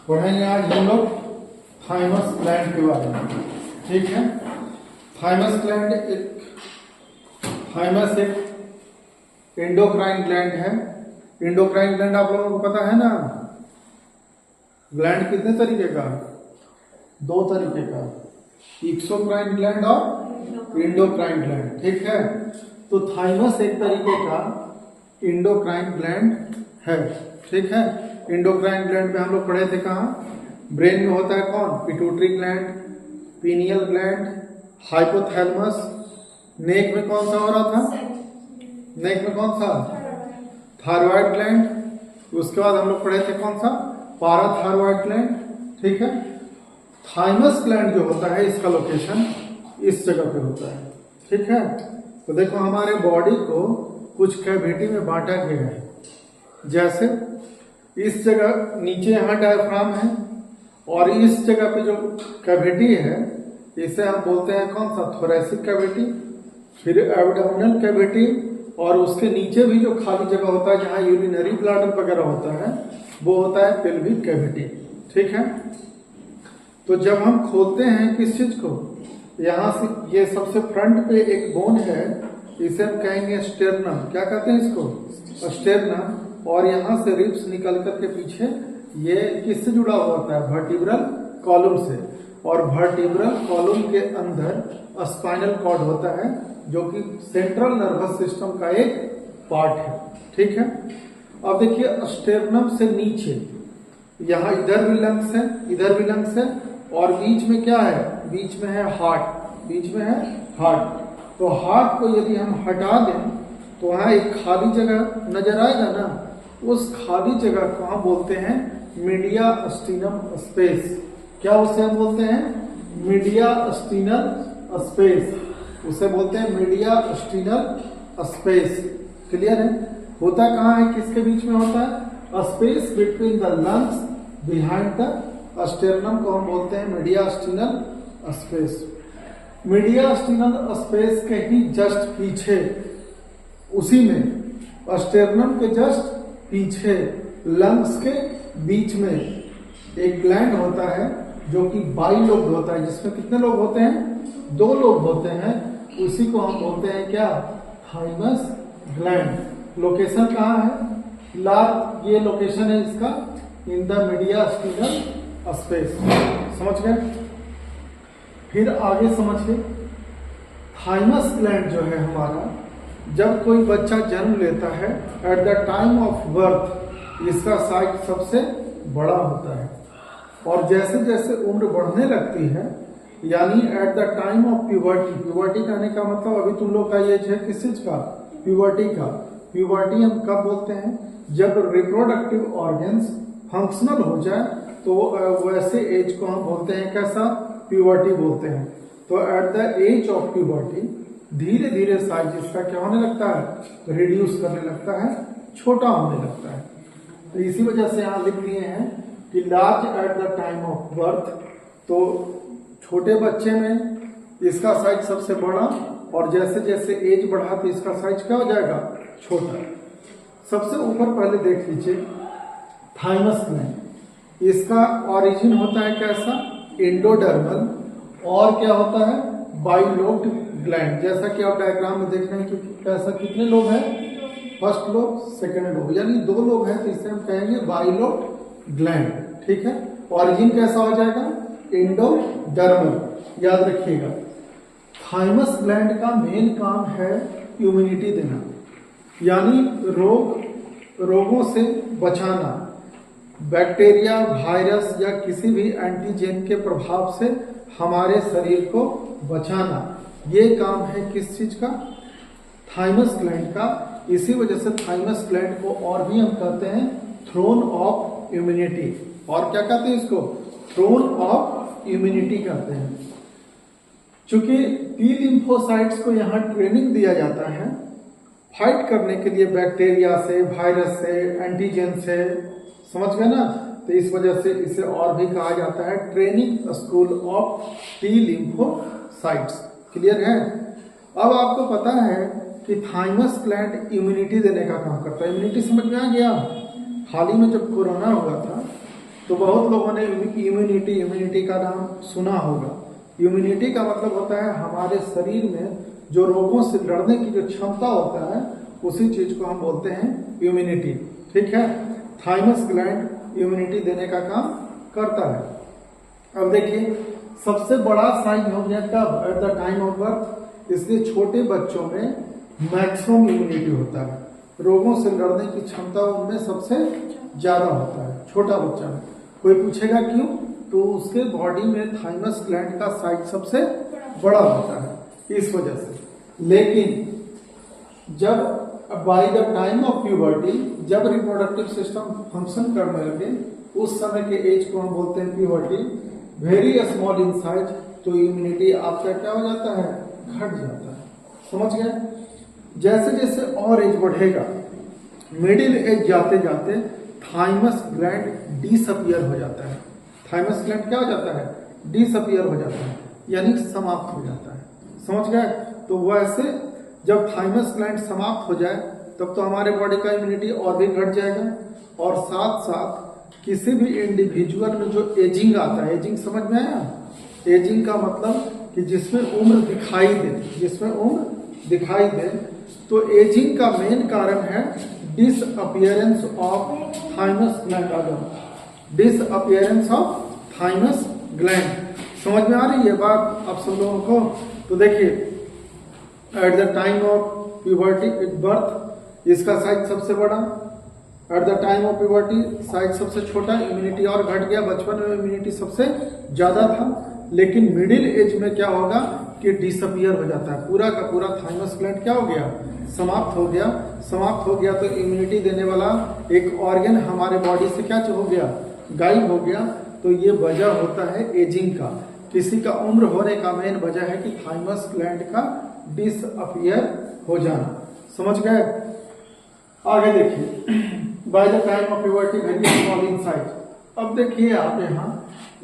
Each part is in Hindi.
पढ़ेंगे आज हम लोग थाइमस ग्लैंड के बारे में। ठीक है, थाइमस एक एंडोक्राइन ग्लैंड है। एंडोक्राइन ग्लैंड आप लोगों को पता है ना। ग्लैंड कितने तरीके का? दो तरीके का, एक्सोक्राइन ग्लैंड और एंडोक्राइन ग्लैंड। ठीक है, तो थाइमस एक तरीके का एंडोक्राइन ग्लैंड है। ठीक है, एंडोक्राइन ग्लैंड में हम लोग पढ़े थे कहाँ? ब्रेन में होता है कौन? Pituitary gland, pineal gland, hypothalamus. Neck में कौन सा हो रहा था? नेक में कौन सा? Thyroid gland. उसके बाद हम लोग पढ़े थे कौन सा? पाराथायराइड ग्लैंड। ठीक है, थाइमस ग्लैंड जो होता है इसका लोकेशन इस जगह पे होता है। ठीक है, तो देखो हमारे बॉडी को कुछ कैविटी में बांटा गया है। जैसे इस जगह नीचे यहाँ डायफ्राम है और इस जगह पे जो कैविटी है इसे हम बोलते हैं कौन सा? Thoracic cavity. फिर एब्डोमिनल कैविटी और उसके नीचे भी जो खाली जगह होता है जहाँ यूरिनरी ब्लैडर वगैरह होता है वो होता है पेल्विक कैविटी। ठीक है, तो जब हम खोलते हैं किस चीज को, यहाँ से ये सबसे फ्रंट पे एक बोन है, इसे हम कहेंगे स्टेर्नम। क्या कहते हैं इसको? स्टेर्नम। और यहाँ से रिब्स निकल करके पीछे ये किससे जुड़ा हुआ होता है? वर्टिब्रल कॉलम से। और वर्टिब्रल कॉलम के अंदर स्पाइनल कॉर्ड होता है जो कि सेंट्रल नर्वस सिस्टम का एक पार्ट है। ठीक है, अब देखिए स्टेर्नम से नीचे यहाँ इधर भी लंग्स है, इधर भी लंग्स है और बीच में क्या है? बीच में है हार्ट। बीच में है हार्ट। तो हार्ट को यदि हम हटा दें तो वहां एक खाली जगह नजर आएगा ना। उस खाली जगह को हम बोलते हैं मीडियास्टिनम स्पेस। क्या उसे हम बोलते हैं? Mediastinal space. उसे बोलते हैं मीडियास्टिनल स्पेस। क्लियर है? होता कहाँ है? किसके बीच में होता है? Space between the lungs behind the sternum को हम बोलते हैं मीडियास्टिनल स्पेस। मीडियास्टिनल स्पेस के ही जस्ट पीछे, उसी में स्टेर्नम के जस्ट पीछे लंग्स के बीच में एक ग्लैंड होता है जो कि बाइलोब्ड होता है, जिसमें कितने लोग होते हैं? दो लोग होते हैं। उसी को हम बोलते हैं क्या? Thymus gland. लोकेशन कहाँ है? ये लोकेशन है इसका इन द मीडियास्टिनल स्पेस। समझ गए? फिर आगे समझिए, थाइमस ग्लैंड जो है हमारा, जब कोई बच्चा जन्म लेता है at the time of birth इसका साइज सबसे बड़ा होता है। और जैसे जैसे उम्र बढ़ने लगती है, यानी at the time of puberty, puberty कहने का मतलब अभी तुम लोग का एज है किस चीज का? प्यूबर्टी का। प्यूबर्टी हम कब बोलते हैं? जब रिप्रोडक्टिव ऑर्गन्स फंक्शनल हो जाए तो वैसे एज को हम बोलते हैं कैसा? प्यूबर्टी बोलते हैं। तो at the age of puberty धीरे धीरे साइज इसका क्या होने लगता है? रिड्यूस करने लगता है, छोटा होने लगता है। तो इसी वजह से यहाँ लिख दिए हैं कि large at the time of birth. तो छोटे बच्चे में इसका साइज सबसे बड़ा और जैसे जैसे एज बढ़ा तो इसका साइज क्या हो जाएगा? छोटा। सबसे ऊपर पहले देख लीजिए थाइमस ग्लैंड। इसका ऑरिजिन होता है कैसा? एंडोडर्मल। और क्या होता है? Bilobed gland. जैसा कि आप डायग्राम में देख रहे हैं कि कैसा, कितने लोग हैं? फर्स्ट लोब, सेकंड लोब, यानी दो लोग हैं, तो इसे हम कहेंगे बाइलोब्ड ग्लैंड। ठीक है, ऑरिजिन कैसा हो जाएगा? एंडोडर्मल। याद रखिएगा, थाइमस ग्लैंड का मेन काम है इम्यूनिटी देना, यानी रोगों से बचाना, बैक्टीरिया, वायरस या किसी भी एंटीजन के प्रभाव से हमारे शरीर को बचाना। ये काम है किस चीज का? थाइमस ग्लैंड का। इसी वजह से थाइमस ग्लैंड को और भी हम कहते हैं थ्रोन ऑफ इम्यूनिटी। और क्या कहते हैं इसको? थ्रोन ऑफ इम्यूनिटी कहते हैं। चूंकि टी लिम्फोसाइट्स को यहाँ ट्रेनिंग दिया जाता है फाइट करने के लिए बैक्टीरिया से, वायरस से, एंटीजन से। समझ गए ना? तो इस वजह से इसे और भी कहा जाता है training school of T lymphocytes. Clear है? अब आपको पता है कि थाइमस ग्लैंड इम्यूनिटी देने का काम करता है। इम्यूनिटी समझ में आ गया? हाल ही में जब कोरोना हुआ था तो बहुत लोगों ने इम्यूनिटी का नाम सुना होगा। इम्यूनिटी का मतलब होता है हमारे शरीर में जो रोगों से लड़ने की जो क्षमता होता है, उसी चीज को हम बोलते हैं इम्यूनिटी। ठीक है, थाइमस ग्लैंड इम्यूनिटी देने का काम करता है। अब देखिए, सबसे बड़ा साइन हो गया कब? At the time of birth. इसलिए छोटे बच्चों में मैक्सिमम इम्यूनिटी होता है, रोगों से लड़ने की क्षमता उनमें सबसे ज्यादा होता है छोटा बच्चा में। कोई पूछेगा क्यों, तो उसके बॉडी में थाइमस ग्लैंड का साइज सबसे बड़ा होता है, इस वजह से। लेकिन जब by the time of puberty, जब रिप्रोडक्टिव सिस्टम फंक्शन करने लगे, उस समय के एज को हम बोलते हैं puberty, very small in size, तो इम्यूनिटी आपका क्या हो जाता है? घट जाता है। समझ गए? जैसे जैसे और एज बढ़ेगा, मिडिल एज जाते जाते थाइमस ग्लैंड डिसअपियर हो जाता है। थाइमस ग्लैंड क्या हो जाता है? डिसअपियर हो जाता है, यानी समाप्त हो जाता है। समझ गए? तो वैसे जब थाइमस ग्लैंड समाप्त हो जाए, तब तो हमारे बॉडी का इम्यूनिटी और भी घट जाएगा। और साथ साथ किसी भी इंडिविजुअल में जो एजिंग आता है, एजिंग समझ में आया? एजिंग का मतलब कि जिसमें उम्र दिखाई दे, जिसमें उम्र दिखाई दे, तो एजिंग का मेन कारण है disappearance of thymus gland. Disappearance of thymus gland. समझ में आ रही है बात आप सब लोगों को? तो देखिए, at the time of puberty birth इसका साइज सबसे बड़ा, at the time of puberty size सबसे छोटा, इम्यूनिटी और घट गया। बचपन में इम्यूनिटी सबसे ज्यादा था, लेकिन मिडिल एज में क्या होगा कि डिसअपियर हो जाता है, पूरा का पूरा थाइमस ग्लैंड क्या हो गया? समाप्त हो गया। समाप्त हो गया तो इम्यूनिटी देने वाला एक ऑर्गन हमारे बॉडी से क्या हो गया? गायब हो गया। तो ये वजह होता है एजिंग का। किसी का उम्र होने का मेन वजह है कि थाइमस ग्लैंड का डिसअपियर हो जाना। समझ गए? आगे देखिए, by the time of puberty very small in size. अब देखिए आप यहाँ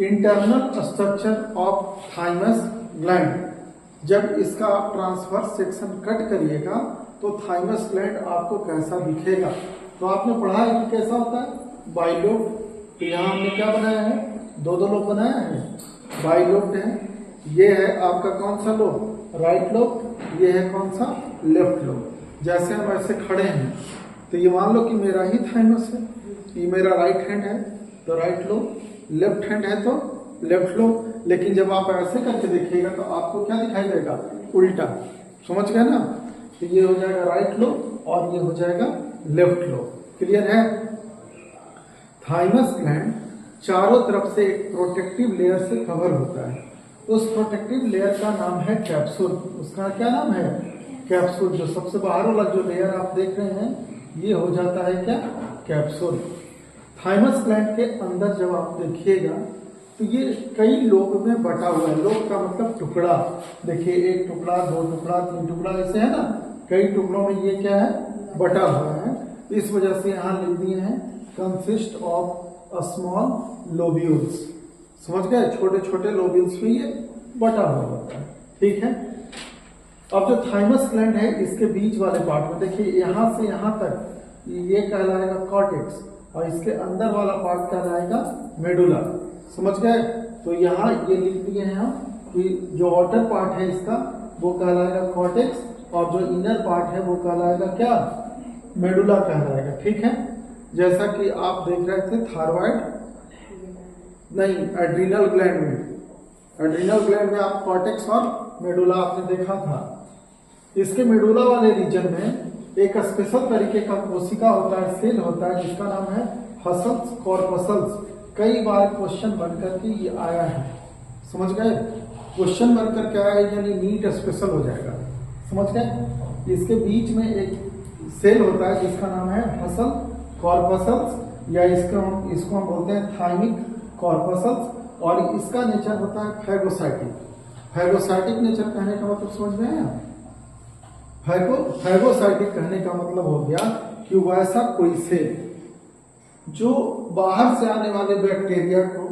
internal structure of thymus gland, जब इसका ट्रांसवर्स सेक्शन कट करिएगा तो थाइमस ग्लैंड आपको कैसा दिखेगा? तो आपने पढ़ा है कि कैसा होता है? बाइलोब। तो यहाँ हमने क्या बनाया है? दो लोब बनाया है, बाइलोब है। ये है आपका कौन सा लोब? Right lobe. ये है कौन सा? Left lobe. जैसे हम ऐसे खड़े हैं, तो ये मान लो कि मेरा ही थाइमस है, ये मेरा राइट हैंड है तो राइट लोब, लेफ्ट हैंड है तो लेफ्ट लोब। लेकिन जब आप ऐसे करके देखिएगा तो आपको क्या दिखाई देगा? उल्टा। समझ गए ना? तो ये हो जाएगा राइट लोब और ये हो जाएगा लेफ्ट लोब। क्लियर है? थाइमस ग्लैंड चारों तरफ से एक प्रोटेक्टिव लेयर से कवर होता है। उस प्रोटेक्टिव लेयर का नाम है कैप्सूल। उसका क्या नाम है? कैप्सूल। जो सबसे बाहर वाला जो लेयर आप देख रहे हैं, ये हो जाता है क्या? कैप्सूल। थाइमस ग्लैंड के अंदर जब आप देखिएगा तो ये कई लोब में बटा हुआ है। लोब का मतलब टुकड़ा। देखिए, एक टुकड़ा, दो टुकड़ा, तीन टुकड़ा, ऐसे है ना, कई टुकड़ों में ये क्या है? बटा हुआ है। इस वजह से यहाँ लिख दिए हैं कंसिस्ट ऑफ स्मॉल लोब्यूल्स। समझ गए? छोटे छोटे लोब्यूल्स में ये बटा हुआ होता है। ठीक है? अब जो थाइमस ग्लैंड है, इसके बीच वाले पार्ट में देखिए, यहाँ से यहाँ तक ये कहलाएगा कॉर्टेक्स, और इसके अंदर वाला पार्ट कहलाएगा मेडुला। समझ गए? तो यहाँ ये लिख दिए हैं हम कि जो आउटर पार्ट है इसका वो कहलाएगा कॉर्टेक्स, और जो इनर पार्ट है वो कहलाएगा क्या? मेडुला कहलाएगा। ठीक है? जैसा कि आप देख रहे थे थायराइड नहीं, एड्रिनल ग्लैंड में, एड्रिनल ग्लैंड में आप कॉर्टेक्स और मेडुला आपने देखा था। इसके मेडुला वाले रीजन में एक स्पेशल तरीके का कोशिका होता है, सेल होता है, जिसका नाम है हसल्स कॉर्पसल्स। कई बार क्वेश्चन बनकर के ये आया है। समझ गए? क्वेश्चन बनकर क्या है, यानी नीट स्पेशल हो जाएगा। समझ गए? इसके बीच में एक सेल होता है जिसका नाम है हसल कॉर्पसल्स, या इसको हम बोलते हैं थाइमिक कॉर्पसल्स, और इसका नेचर होता है फैगोसाइटिक। फैगोसाइटिक नेचर कहने का मतलब समझ में आया? फैगोसाइटिक कहने का मतलब हो गया कि वैसा कोई सेल जो बाहर से आने वाले बैक्टीरिया को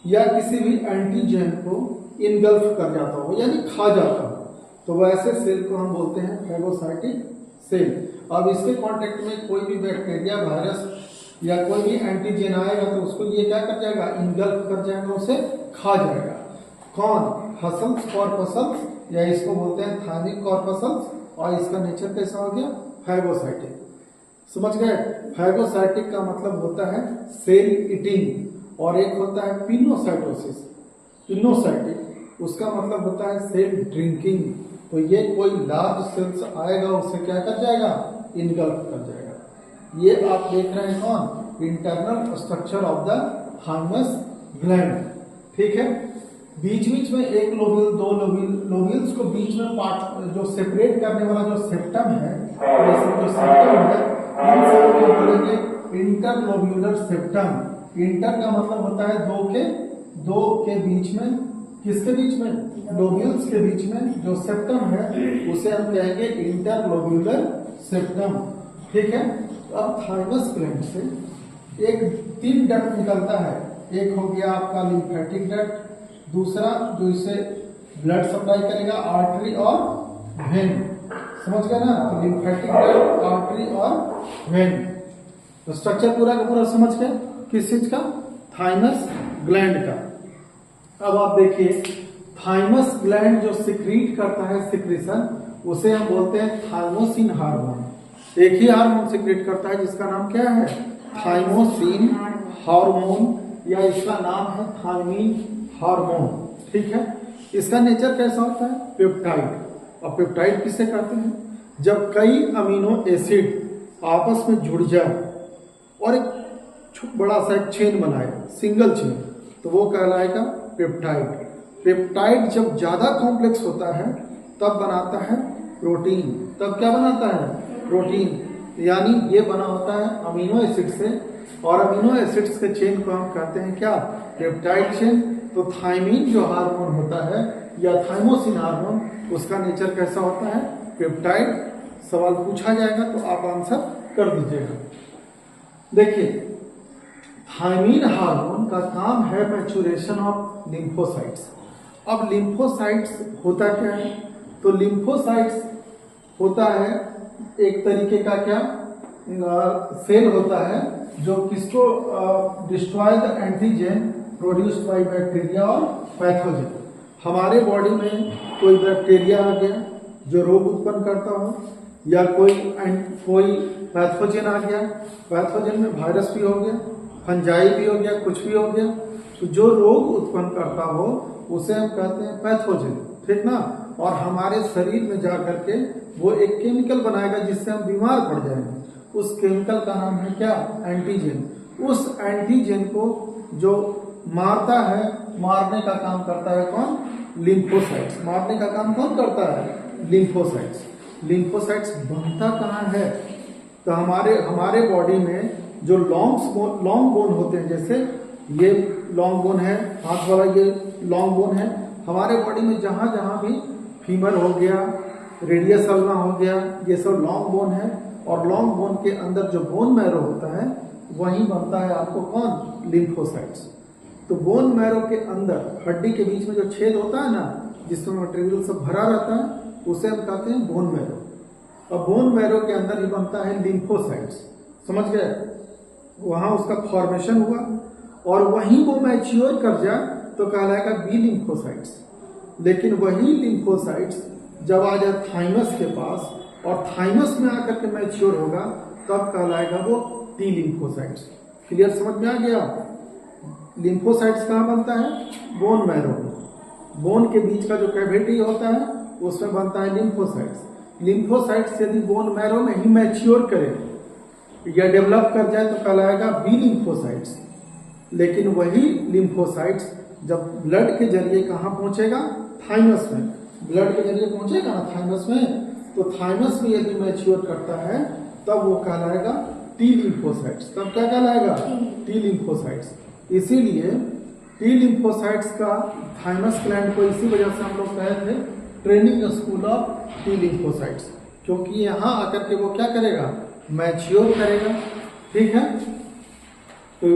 या किसी भी एंटीजन को इनगल्फ कर जाता हो, यानी खा जाता हो, तो वैसे सेल को हम बोलते हैं फैगोसाइटिक सेल। अब इसके कांटेक्ट में कोई भी बैक्टीरिया, वायरस या कोई भी एंटीजन आएगा तो उसको ये क्या कर जाएगा, इनगल्फ कर जाएगा, उसे खा जाएगा। कौन, हसल्स कॉर्पसल्स, या इसको बोलते हैं थायमिक कॉर्पसल्स, और इसका नेचर कैसा हो गया, फैगोसाइटिक। समझ गए, फैगोसाइटिक का मतलब होता है सेल ईटिंग, और एक होता है पिनोसाइटोसिस, पिनोसाइटिक उसका मतलब होता है सेल ड्रिंकिंग। तो ये कोई लार्ज सेल्स आएगा उसे क्या कर जाएगा, इनगल्फ कर जाएगा। ये आप देख रहे हैं कौन, internal structure of the thymus gland. ठीक है, बीच बीच में एक लोब्यूल, दो लोब्यूल्स को बीच में पार्ट जो सेपरेट करने वाला जो सेप्टम है, जो सेप्टम है, इन सब को बोलेंगे इंटरलोब्यूलर सेप्टम। इंटर का मतलब होता है दो के बीच में, किसके बीच में, लोब्यूल्स के बीच में जो सेप्टम है उसे हम कहेंगे इंटरलोब्यूलर सेप्टम। ठीक है, तो अब थाइमस ग्लैंड से एक 3 डक्ट निकलता है। एक हो गया आपका लिम्फेटिक डक्ट, दूसरा जो इसे ब्लड सप्लाई करेगा आर्टरी और वेन। समझ गए ना, तो लिम्फेटिक डक्ट, आर्टरी और वेन। तो स्ट्रक्चर पूरा का पूरा समझ गए किस चीज का, थाइमस ग्लैंड का। अब आप देखिए, थाइमस ग्लैंड जो सिक्रीट करता है सिक्रीशन, उसे हम बोलते हैं थाइमोसिन हार्मोन। एक ही हार्मोन सिक्रीट करता है जिसका नाम क्या है, थाइमोसिन हार्मोन, या इसका नाम है थायमीन हार्मोन। ठीक है, इसका नेचर कैसा होता है, पेप्टाइड। और पेप्टाइड किसे कहते हैं, जब कई अमीनो एसिड आपस में जुड़ जाए और एक बड़ा सा एक चेन बनाए, सिंगल चेन, तो वो कहलाएगा पेप्टाइड। पेप्टाइड जब ज्यादा कॉम्प्लेक्स होता है तब बनाता है प्रोटीन। तब क्या बनाता है, प्रोटीन। यानी ये बना होता है अमीनो एसिड से, और अमीनो एसिड्स के चेन को हम कहते हैं क्या, पेप्टाइड चेन। तो थायमीन जो हार्मोन होता है या थाइमोसिन हार्मोन, उसका नेचर कैसा होता है, पेप्टाइड। सवाल पूछा जाएगा तो आप आंसर कर दीजिएगा। देखिए, थायमीन हार्मोन का काम है मैच्योरेशन ऑफ लिम्फोसाइट्स। अब लिम्फोसाइट्स होता क्या है, तो लिम्फोसाइट्स होता है एक तरीके का क्या सेल होता है जो किसको destroy the antigen produced by bacteria और पैथोजन। हमारे बॉडी में कोई बैक्टीरिया आ गया जो रोग उत्पन्न करता हो, या कोई पैथोजन आ गया, पैथोजन में वायरस भी हो गया, फंजाई भी हो गया, कुछ भी हो गया, तो जो रोग उत्पन्न करता हो उसे हम कहते हैं पैथोजन। ठीक ना, और हमारे शरीर में जा करके वो एक केमिकल बनाएगा जिससे हम बीमार पड़ जाएंगे। उस केमिकल का नाम है क्या, एंटीजन। उस एंटीजन को जो मारता है, मारने का काम करता है कौन, लिम्फोसाइट्स। मारने का काम कौन करता है, लिम्फोसाइट्स। लिम्फोसाइट्स बनता कहाँ है, तो हमारे बॉडी में जो लॉन्ग बोन होते हैं, जैसे ये लॉन्ग बोन है, हाथ वाला ये लॉन्ग बोन है। हमारे बॉडी में जहां जहां भी फीमर हो गया, रेडियस अल्ना हो गया, ये सब लॉन्ग बोन है। और लॉन्ग बोन के अंदर जो बोन मैरो होता है वहीं बनता है आपको कौन, लिम्फोसाइट्स। तो बोन मैरो के अंदर हड्डी के बीच में जो छेद होता है ना, जिसमें मटेरियल सब भरा रहता है, उसे हम कहते हैं बोन मैरो। और बोन मैरो के अंदर ही बनता है लिम्फोसाइट्स। समझ गए, वहां उसका फॉर्मेशन हुआ और वहीं वो मैच्योर कर जाए तो कहलाएगा बी लिम्फोसाइट्स। लेकिन वही लिम्फोसाइट्स जब आ जाए थाइमस के पास और थाइमस में आकर के मैच्योर होगा तब कहलाएगा वो टी लिम्फोसाइट्स। क्लियर, समझ में आ गया। लिम्फोसाइट्स कहाँ बनता है, बोन मैरो में। बोन के बीच का जो कैविटी होता है उसमें बनता है लिम्फोसाइट्स। लिम्फोसाइट्स यदि बोन मैरो में ही मैच्योर करे या डेवलप कर जाए तो कहलाएगा बी लिम्फोसाइट्स। लेकिन वही लिम्फोसाइट्स जब ब्लड के जरिए कहाँ पहुंचेगा, थाइमस में। ब्लड के जरिए पहुंचेगा ना थाइमस में, तो थाइमस में यदि मैच्योर करता है तब वो कहलाएगा टी लिम्फोसाइट्स। तब क्या कहलाएगा, टी लिम्फोसाइट्स। इसीलिए टी लिम्फोसाइट्स का थाइमस ग्लैंड को इसी वजह से हम लोग कहे थे training school of T lymphocytes, क्योंकि यहाँ आकर के वो क्या करेगा, मैच्योर करेगा। ठीक है, तो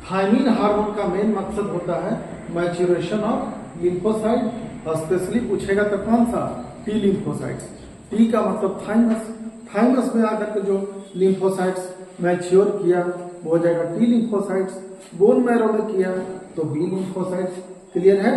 थायमीन हार्मोन का मेन मकसद होता है मैच्योरेशन ऑफ लिम्फोसाइट। स्पेशली पूछेगा तो कौन सा, टी लिम्फोसाइट्स। टी का मतलब थाइमस। थाइमस में आकर के जो लिम्फोसाइट्स मैच्योर किया वो हो जाएगा टी लिम्फोसाइट्स, बोन मैरो में किया तो बी लिम्फोसाइट्स। क्लियर है?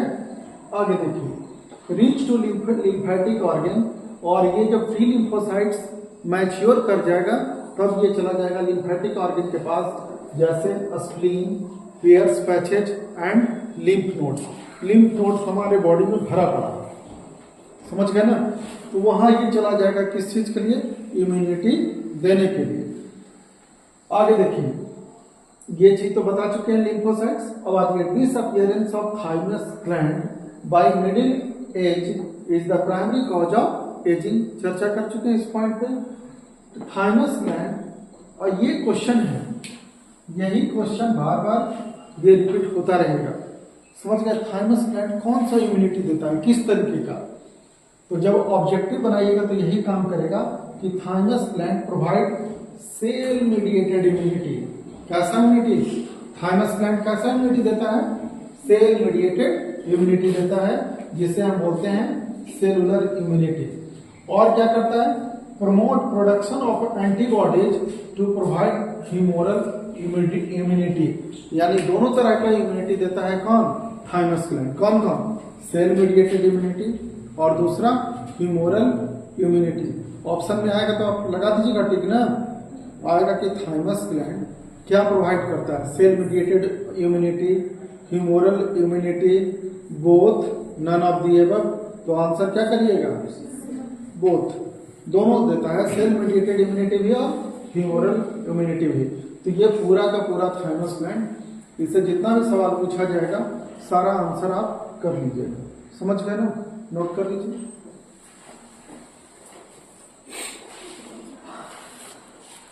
आगे देखिए, रीच टू लिम्फेटिक ऑर्गन, और ये जब टी लिम्फोसाइट्स मैच्योर कर जाएगा तब ये चला जाएगा लिम्फेटिक ऑर्गन के पास, जैसे spleen, Peyer's patches and lymph nodes. Lymph nodes हमारे बॉडी में भरा पड़ा है, समझ गए ना? तो वहां ये चला जाएगा किस चीज के लिए? इम्यूनिटी देने के लिए। आगे देखिए, ये चीज तो बता चुके हैं लिम्फोसाइट्स। अब आगे, disappearance of thymus gland by middle age is the primary cause of ageing. चर्चा कर चुके हैं इस पॉइंट पे। थाइमस ग्लैंड, और ये क्वेश्चन है, यही क्वेश्चन बार बार ये रिपीट होता रहेगा। समझ गए? थाइमस ग्लैंड कौन सा इम्यूनिटी देता है, किस तरीके का? तो जब ऑब्जेक्टिव बनाइएगा तो यही काम करेगा कि thymus gland provide cell mediated immunity. कैसा इम्यूनिटी? थाइमस ग्लैंड कैसा इम्यूनिटी देता है? सेल मीडिएटेड इम्यूनिटी देता है, जिसे हम बोलते हैं सेलुलर इम्यूनिटी। और क्या करता है? Promote production of antibodies to provide humoral immunity. यानी दोनों तरह का इम्यूनिटी देता है कौन? Thymus gland. कौन कौन? सेल मीडिएटेड इम्यूनिटी और दूसरा ह्यूमोरल इम्यूनिटी। ऑप्शन में आएगा तो आप लगा दीजिएगा टिक ना, आएगा कि थाइमस ग्लैंड क्या प्रोवाइड करता है? Cell mediated immunity, humoral immunity, both, none of the above. तो आंसर क्या करिएगा? बोथ, दोनों देता है, सेल मीडिएटेड इम्यूनिटी भी और ह्यूमोरल इम्यूनिटी भी। तो ये पूरा का पूरा थाइमस ग्लैंड, इससे जितना भी सवाल पूछा जाएगा सारा आंसर आप कर लीजिएगा। समझ गए ना? नोट कर लीजिए।